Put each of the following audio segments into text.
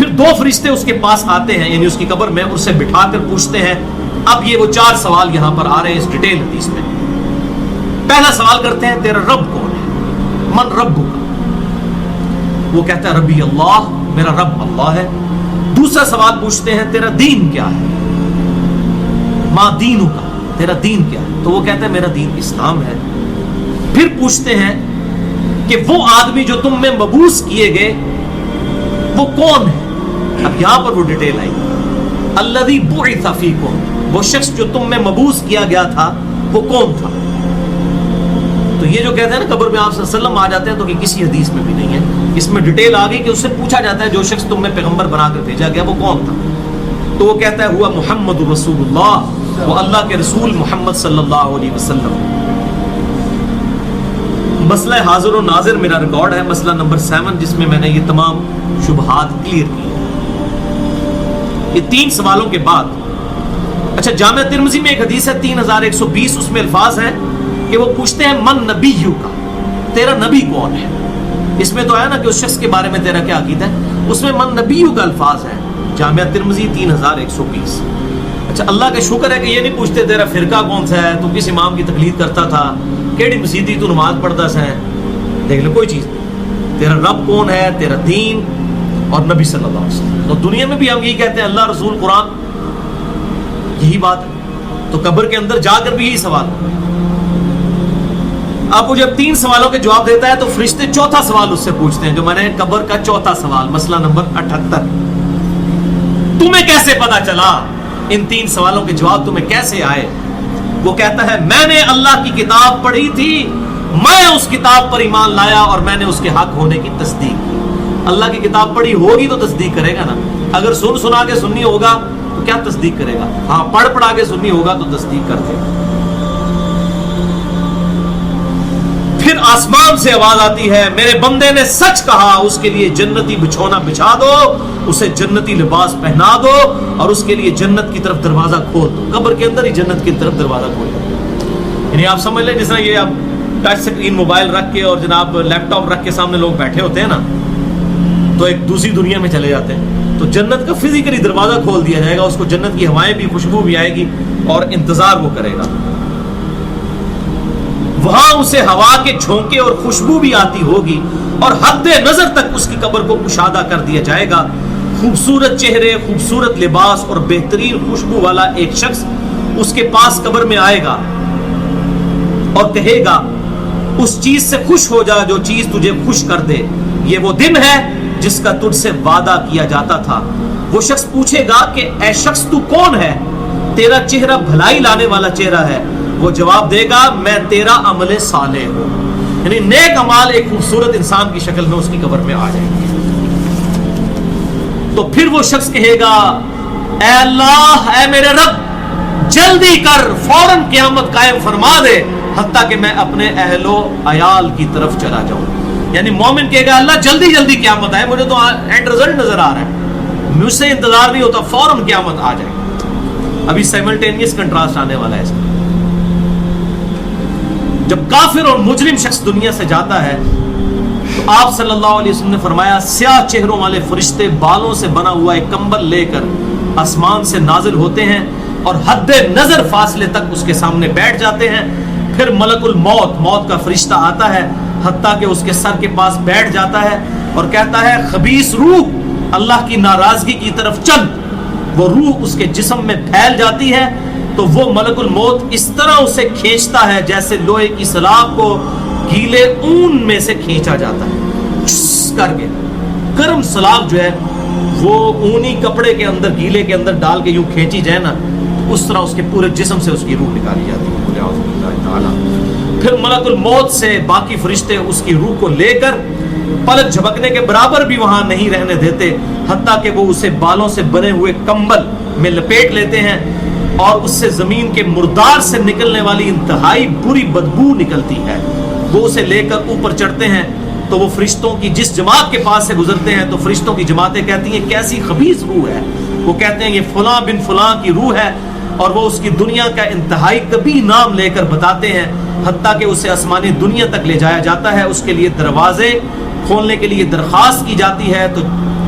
پھر دو فرشتے اس کے پاس آتے ہیں یعنی اس کی قبر میں, اسے بٹھا کر پوچھتے ہیں. اب یہ وہ 4 سوال یہاں پر آ رہے ہیں اس ڈیٹیل حدیث میں. پہلا سوال کرتے ہیں تیرا رب کون ہے, من ربک. وہ کہتا ہے ربی اللہ, میرا رب اللہ ہے. دوسرا سوال پوچھتے ہیں تیرا دین کیا ہے, ما دینک, تیرا دین کیا ہے, تو وہ کہتا ہے میرا دین اسلام ہے. پھر پوچھتے ہیں کہ وہ آدمی جو تم میں مبعوث کیے گئے وہ کون ہے. اب یہاں پر وہ ڈیٹیل آئی, الذی بعث فیکم, وہ شخص جو تم میں مبعوث کیا گیا تھا وہ کون تھا. تو یہ جو کہتے ہیں نا قبر میں آپ صلی اللہ علیہ وسلم آ جاتے ہیں, تو کہ کسی حدیث میں بھی نہیں ہے. اس میں ڈیٹیل آ گئی کہ اس سے پوچھا جاتا ہے جو شخص تم میں پیغمبر بنا کر بھیجا گیا وہ کون تھا. تو وہ کہتا ہے ہوا محمد رسول اللہ, وہ اللہ کے رسول محمد صلی اللہ علیہ وسلم. مسئلہ حاضر و ناظر میرا ریکارڈ ہے, مسئلہ نمبر 7, جس میں میں نے یہ تمام شبہات کلیئر کی. یہ 3 سوالوں کے بعد اچھا جامعہ ترمذی میں ایک حدیث ہے 3120, اس میں الفاظ ہیں کہ وہ پوچھتے ہیں من نبیو کا, تیرا نبی کون ہے. اس میں تو آیا نا کہ اس شخص کے بارے میں تیرا کیا عقیدہ ہے, اس میں من نبیو کا الفاظ ہے جامعہ ترمذی 3120. اچھا اللہ کا شکر ہے کہ یہ نہیں پوچھتے تیرا فرقہ کون سا ہے, تو کس امام کی تقلید کرتا تھا, کیڑی مسیدی تو نماز پڑھتا سا ہے. دیکھ لو کوئی چیز نہیں, تیرا رب کون ہے, تیرا دین اور نبی صلی اللہ علیہ وسلم. تو دنیا میں بھی ہم یہی کہتے ہیں اللہ رسول قرآن, یہی بات ہے. تو قبر کے اندر جا کر بھی یہی سوال. اب وہ جب 3 سوالوں کے جواب دیتا ہے تو فرشتے چوتھا سوال اس سے پوچھتے ہیں, جو میں نے قبر کا چوتھا سوال, مسئلہ نمبر 78, تمہیں کیسے پتا چلا, ان 3 سوالوں کے جواب تمہیں کیسے آئے. وہ کہتا ہے میں نے اللہ کی کتاب پڑھی تھی, میں اس کتاب پر ایمان لایا اور میں نے اس کے حق ہونے کی تصدیق کی. اللہ کی کتاب پڑھی ہوگی تو تصدیق کرے گا نا. اگر سنا کے سنی ہوگا تو کیا تصدیق کرے گا, ہاں پڑھا کے سنی ہوگا تو تصدیق کر دے گا. پھر آسمان سے آواز آتی ہے میرے بندے نے سچ کہا, اس کے لیے جنتی بچھونا بچھا دو, اسے جنتی لباس پہنا دو اور اس کے لیے جنت کی طرف دروازہ کھول دو. قبر کے اندر ہی جنت کی طرف دروازہ کھول دو. یعنی آپ سمجھ لیں جس طرح یہ آپ ٹچ سکرین موبائل رکھ کے اور جناب لیپ ٹاپ رکھ کے سامنے لوگ بیٹھے ہوتے ہیں نا, تو ایک دوسری دنیا میں چلے جاتے ہیں. تو جنت کا فزیکلی دروازہ کھول دیا جائے گا, اس کو جنت کی ہوائیں بھی, خوشبو بھی آئے گی اور انتظار وہ کرے گا. وہاں اسے ہوا کے جھونکے اور خوشبو بھی آتی ہوگی اور حد نظر تک اس کی قبر کو کشادہ کر دیا جائے گا. خوبصورت چہرے, خوبصورت لباس اور بہترین خوشبو والا ایک شخص اس کے پاس قبر میں آئے گا اور کہے گا اس چیز سے خوش ہو جا جو چیز تجھے خوش کر دے, یہ وہ دن ہے جس کا تجھ سے وعدہ کیا جاتا تھا. وہ شخص پوچھے گا کہ اے شخص تو کون ہے, تیرا چہرہ بھلائی لانے والا چہرہ ہے. وہ جواب دے گا میں تیرا عمل صالح ہوں, یعنی نیک عمال ایک خوبصورت انسان کی شکل میں اس کی قبر میں آ جائیں گے. تو پھر وہ شخص کہے گا اے اللہ, اے میرے رب, جلدی کر, فوراً قیامت قائم فرما دے حتیٰ کہ میں اپنے اہل و عیال کی طرف چلا جاؤں. یعنی مومن کہے گا اللہ جلدی جلدی قیامت آئے, مجھے تو اینڈ رزلٹ نظر آ رہا ہے, مجھ سے انتظار نہیں ہوتا, فوراً قیامت آ جائے. ابھی سائملٹینیس کنٹراسٹ آنے والا ہے اس میں. جب کافر اور مجرم شخص دنیا سے جاتا ہے تو آپ صلی اللہ علیہ وسلم نے فرمایا سیاہ چہروں والے فرشتے بالوں سے بنا ہوا ایک کمبل لے کر آسمان سے نازل ہوتے ہیں اور حد نظر فاصلے تک اس کے سامنے بیٹھ جاتے ہیں. پھر ملک الموت, موت کا فرشتہ آتا ہے حتیٰ کہ اس کے سر کے پاس بیٹھ جاتا ہے اور کہتا ہے خبیث روح اللہ کی ناراضگی کی طرف چل. وہ روح اس کے جسم میں پھیل جاتی ہے تو وہ ملک الموت اس طرح اسے کھینچتا ہے جیسے لوہے کی سلاخ کو گیلے اون میں سے کھینچا جاتا ہے, چس کر کے. گرم سلاخ جو ہے وہ اونی کپڑے کے اندر, گیلے کے اندر ڈال کے یوں کھینچی جائے نا, اس طرح اس کے پورے جسم سے اس کی روح نکالی جاتی ہے. پھر ملک الموت سے باقی فرشتے اس کی روح کو لے کر پلک جھپکنے کے برابر بھی وہاں نہیں رہنے دیتے حتیٰ کہ وہ اسے بالوں سے بنے ہوئے کمبل میں لپیٹ لیتے ہیں اور اس سے زمین کے مردار سے نکلنے والی انتہائی بری بدبو نکلتی ہے. وہ اسے لے کر اوپر چڑھتے ہیں تو وہ فرشتوں کی جس جماعت کے پاس سے گزرتے ہیں تو فرشتوں کی جماعتیں کہتی ہیں کیسی خبیث روح ہے. وہ کہتے ہیں یہ فلاں بن فلاں کی روح ہے, اور وہ اس کی دنیا کا انتہائی کبھی نام لے کر بتاتے ہیں حتیٰ کہ اسے آسمانی دنیا تک لے جایا جاتا ہے. اس کے لیے دروازے کھولنے کے لیے درخواست کی جاتی ہے تو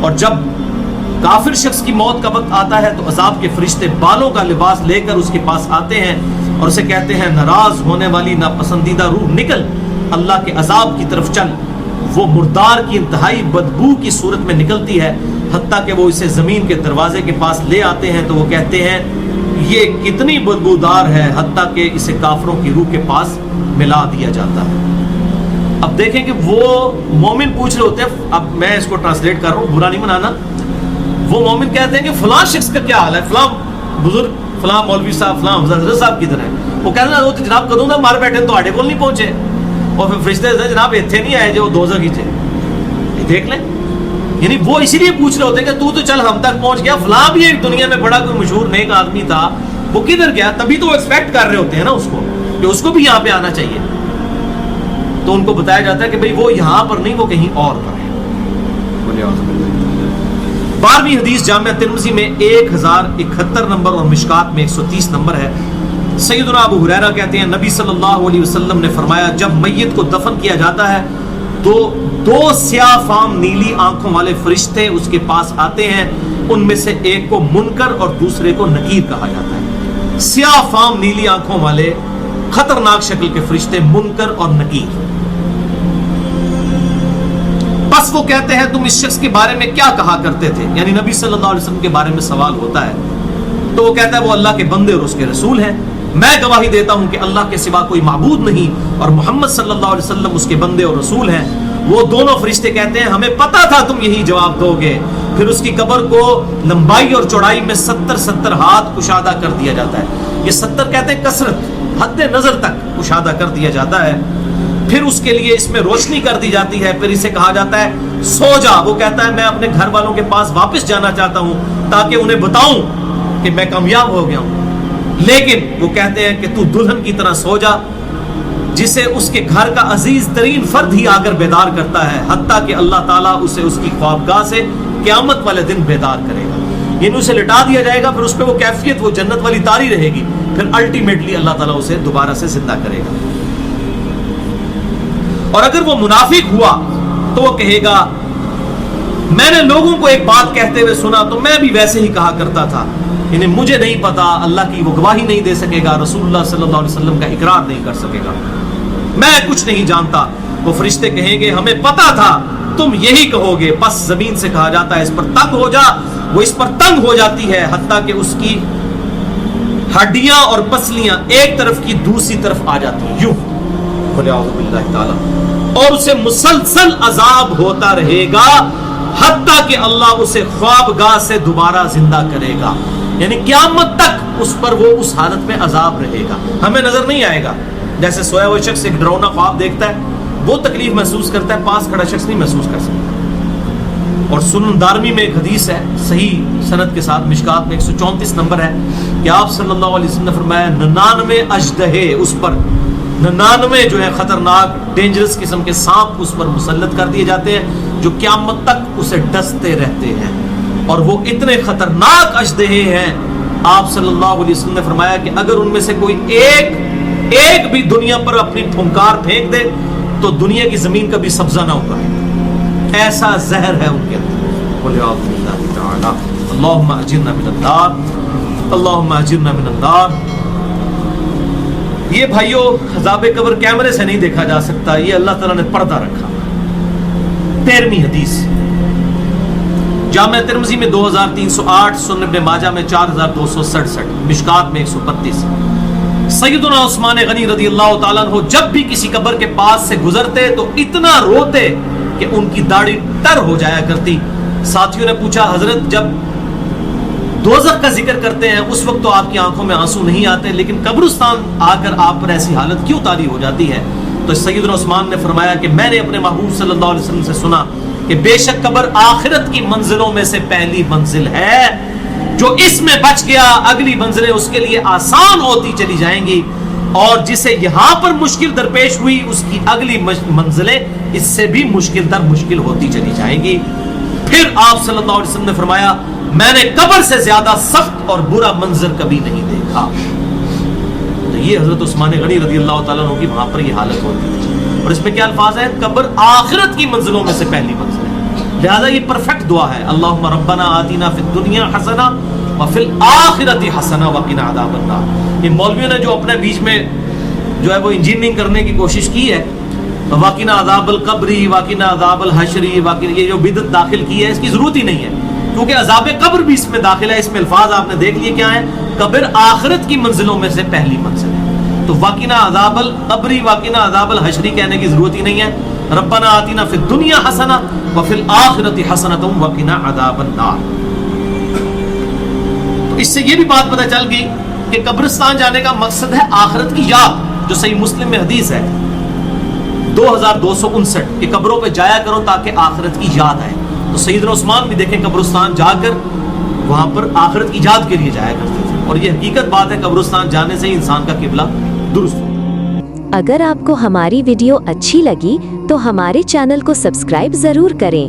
اور جب کافر شخص کی موت کا وقت آتا ہے تو عذاب کے فرشتے بالوں کا لباس لے کر اس کے پاس آتے ہیں اور اسے کہتے ہیں ناراض ہونے والی ناپسندیدہ روح نکل، اللہ کے عذاب کی طرف چل۔ وہ مردار کی انتہائی بدبو کی صورت میں نکلتی ہے، حتیٰ کہ وہ اسے زمین کے دروازے کے پاس لے آتے ہیں تو وہ کہتے ہیں یہ کتنی بدبودار ہے، حتیٰ کہ اسے کافروں کی روح کے پاس ملا دیا جاتا ہے۔ اب دیکھیں کہ وہ مومن پوچھ رہے ہوتے ہیں، اب میں اس کو ٹرانسلیٹ کر رہا ہوں، برا نہیں منانا۔ وہ مومن کہتے ہیں کہ فلاں شخص کا کیا حال ہے، فلاں بزرگ، فلاں مولوی صاحب، فلاں حضرت صاحب کدھر ہے؟ وہ کہتے ہیں وہ تو جناب کدوں مار بیٹھے تو آڈے کول نہیں پہنچے، اور پھر فرشتے جناب اتنے نہیں آئے جو دوزخ ہی تھے، دیکھ لیں۔ یعنی وہ اسی لیے پوچھ رہے ہوتے ہیں کہ تو چل ہم تک پہنچ گیا، فلاں بھی ایک دنیا میں بڑا کوئی مشہور نیک آدمی تھا، وہ کدھر گیا؟ تبھی تو وہ ایکسپیکٹ کر رہے ہوتے ہیں نا اس کو کہ اس کو بھی یہاں پہ آنا چاہیے۔ تو ان کو بتایا جاتا ہے کہ بھئی وہ یہاں پر نہیں، وہ کہیں اور پر ہے۔ 12ویں حدیث جامعہ ترمذی میں 1071 نمبر اور مشکات میں 130 نمبر ہے۔ سیدنا ابو ہریرہ کہتے ہیں نبی صلی اللہ علیہ وسلم نے فرمایا جب میت کو دفن کیا جاتا ہے تو 2 سیاہ فام نیلی آنکھوں والے فرشتے اس کے پاس آتے ہیں، ان میں سے ایک کو منکر اور دوسرے کو نکیر کہا جاتا ہے۔ سیاہ فام نیلی آنکھوں والے خطرناک شکل کے فرشتے منکر اور نکیر۔ بس وہ کہتے ہیں تم اس شخص کے بارے میں کیا کہا کرتے تھے، یعنی نبی صلی اللہ علیہ وسلم کے بارے میں سوال ہوتا ہے تو وہ کہتا ہے وہ اللہ کے بندے اور اس کے رسول ہیں، میں گواہی دیتا ہوں کہ اللہ کے سوا کوئی معبود نہیں اور محمد صلی اللہ علیہ وسلم اس کے بندے اور رسول ہیں۔ وہ دونوں فرشتے کہتے ہیں ہمیں پتا تھا تم یہی جواب دو گے۔ پھر اس کی قبر کو لمبائی اور چوڑائی میں 70 ہاتھ کشادہ کر دیا جاتا ہے۔ یہ 70 کہتے ہیں کثرت، حد نظر تک کشادہ کر دیا جاتا ہے۔ پھر اس کے لیے اس میں روشنی کر دی جاتی ہے، پھر اسے کہا جاتا ہے سو جا۔ وہ کہتا ہے میں اپنے گھر والوں کے پاس واپس جانا چاہتا ہوں تاکہ انہیں بتاؤں کہ میں کامیاب ہو گیا ہوں، لیکن وہ کہتے ہیں کہ تو دلہن کی طرح سو جا جسے اس کے گھر کا عزیز ترین فرد ہی آ کر بیدار کرتا ہے، حتیٰ کہ اللہ تعالیٰ اسے اس کی خوابگاہ سے قیامت والے دن بیدار کرے گا۔ یعنی اسے لٹا دیا جائے گا، پھر اس پہ وہ کیفیت وہ جنت والی تاری رہے گی، پھر الٹیمیٹلی اللہ تعالیٰ اسے دوبارہ سے زندہ کرے گا۔ اور اگر وہ منافق ہوا تو وہ کہے گا میں نے لوگوں کو ایک بات کہتے ہوئے سنا تو میں بھی ویسے ہی کہا کرتا تھا، یعنی مجھے نہیں پتا، اللہ کی وہ گواہی نہیں دے سکے گا، رسول اللہ صلی اللہ علیہ وسلم کا اقرار نہیں کر سکے گا، میں کچھ نہیں جانتا۔ وہ فرشتے کہیں گے ہمیں پتا تھا تم یہی کہو گے، پس زمین سے کہا جاتا ہے اس پر تنگ ہو جا، وہ اس پر تنگ ہو جاتی ہے حتیٰ کہ اس کی ہڈیاں اور پسلیاں ایک طرف کی دوسری طرف آ جاتی ہیں، یوں اور اسے مسلسل عذاب ہوتا رہے گا حتیٰ کہ اللہ اسے خوابگاہ سے دوبارہ زندہ کرے گا، یعنی قیامت تک اس پر وہ اس حالت میں عذاب رہے گا، ہمیں نظر نہیں آئے گا۔ جیسے سویا ہوا شخص ایک ڈراؤنا خواب دیکھتا ہے وہ تکلیف محسوس کرتا ہے، پاس کھڑا شخص نہیں محسوس کر سکتا۔ اور سنن دارمی میں ایک حدیث ہے صحیح سند کے ساتھ، مشکات میں 134 نمبر ہے کہ آپ صلی اللہ علیہ وسلم نے فرمایا 99 اژدہے اس پر، 99 جو ہے خطرناک ڈینجرس قسم کے سانپ اس پر مسلط کر دیے جاتے ہیں جو قیامت تک اسے ڈستے رہتے ہیں، اور وہ اتنے خطرناک اژدہے ہیں آپ صلی اللہ علیہ وسلم نے فرمایا کہ اگر ان میں سے کوئی ایک بھی دنیا پر اپنی پھنکار پھینک دے تو دنیا کی زمین کبھی سبزہ نہ ہوگا، ایسا زہر ہے ان کے اندر۔ اللہم اجرنا من النار، اللہم اجرنا من النار۔ یہ بھائیو عذاب قبر کیمرے سے نہیں دیکھا جا سکتا، یہ اللہ تعالیٰ نے پردہ رکھا۔ 13ویں حدیث جامعہ ترمذی میں 2308، سنن ابن ماجہ میں 4267، مشکات میں 132۔ سیدنا عثمان غنی رضی اللہ تعالیٰ عنہ جب بھی کسی قبر کے پاس سے گزرتے تو اتنا روتے کہ ان کی داڑھی تر ہو جایا کرتی۔ ساتھیوں نے پوچھا حضرت جب دوزخ کا ذکر کرتے ہیں اس وقت تو آپ کی آنکھوں میں آنسو نہیں آتے، لیکن قبرستان آ کر آپ پر ایسی حالت کیوں طاری ہو جاتی ہے؟ تو سیدنا عثمان نے فرمایا کہ میں نے اپنے محبوب صلی اللہ علیہ وسلم سے سنا کہ بے شک قبر آخرت کی منزلوں میں سے پہلی منزل ہے، جو اس میں بچ گیا اگلی منزلیں اس کے لیے آسان ہوتی چلی جائیں گی، اور جسے یہاں پر مشکل درپیش ہوئی اس کی اگلی منزلیں اس سے بھی مشکل در مشکل ہوتی چلی جائیں گی۔ پھر آپ صلی اللہ علیہ وسلم نے فرمایا میں نے قبر سے زیادہ سخت اور برا منظر کبھی نہیں دیکھا۔ تو یہ حضرت عثمان غنی رضی اللہ تعالیٰ عنہ کی وہاں پر یہ حالت ہوتی تھی، اور اس میں کیا الفاظ ہیں؟ قبر آخرت کی منزلوں میں سے پہلی منزل ہے، لہذا یہ پرفیکٹ دعا ہے، اللہم ربنا آتینا فی الدنیا حسنہ وفی الآخرۃ حسنہ وقنا عذاب النار۔ یہ مولویوں نے جو اپنے بیچ میں جو ہے وہ انجینئرنگ کرنے کی کوشش کی ہے، وقنا عذاب القبری، وقنا عذاب الحشری، یہ جو بدعت داخل کی ہے، اس کی ضرورت ہی نہیں ہے، کیونکہ عذاب قبر بھی اس میں داخل ہے۔ اس میں الفاظ آپ نے دیکھ لیے کیا ہیں، قبر آخرت کی منزلوں میں سے پہلی منزل ہے، تو وقنا عذاب القبری وقنا عذاب الحشری کہنے کی ضرورت ہی نہیں ہے۔ ربنا آتینا فی الدنیا حسنہ وفی الآخرۃ حسنۃ وقنا عذاب النار۔ تو اس سے یہ بھی بات پتہ چل گئی کہ قبرستان جانے کا مقصد ہے آخرت کی یاد، جو صحیح مسلم میں حدیث ہے 2259 کہ قبروں پہ جایا کرو تاکہ آخرت کی یاد آئے۔ تو سیدنا عثمان بھی دیکھیں قبرستان جا کر وہاں پر آخرت کی یاد کے لیے جایا کرتے تھے، اور یہ حقیقت بات ہے، قبرستان جانے سے ہی انسان کا قبلہ درست ہوتا ہے۔ اگر آپ کو ہماری ویڈیو اچھی لگی تو ہمارے چینل کو سبسکرائب ضرور کریں۔